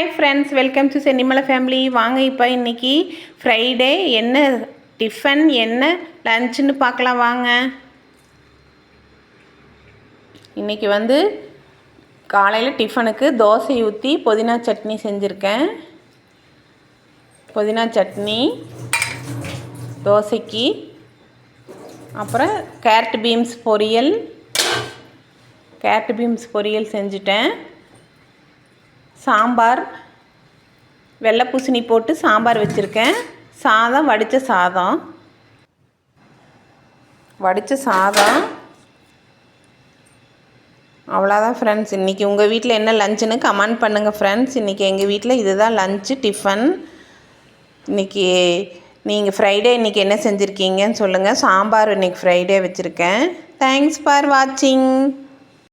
Hi friends, welcome to Chennimalai family. வாங்க இப்போ இன்றைக்கி ஃப்ரைடே என்ன டிஃபன் என்ன லஞ்சுன்னு பார்க்கலாம் வாங்க. இன்றைக்கி காலையில் டிஃபனுக்கு தோசை ஊற்றி புதினா சட்னி செஞ்சுருக்கேன். புதினா சட்னி தோசைக்கு, அப்புறம் கேரட் பீன்ஸ் பொரியல் செஞ்சுட்டேன். சாம்பார் வெள்ளை பூசணி போட்டு சாம்பார் வச்சுருக்கேன். சாதம் வடித்த சாதம் அவ்வளோதான் ஃப்ரெண்ட்ஸ். இன்றைக்கி உங்கள் வீட்டில் என்ன லஞ்சுன்னு கமெண்ட் பண்ணுங்கள் ஃப்ரெண்ட்ஸ். இன்றைக்கி எங்கள் வீட்டில் இதுதான் லஞ்சு டிஃபன். இன்றைக்கி நீங்கள் ஃப்ரைடே இன்றைக்கி என்ன செஞ்சுருக்கீங்கன்னு சொல்லுங்கள். சாம்பார் இன்றைக்கி ஃப்ரைடே வச்சுருக்கேன். தேங்க்ஸ் ஃபார் வாட்சிங்.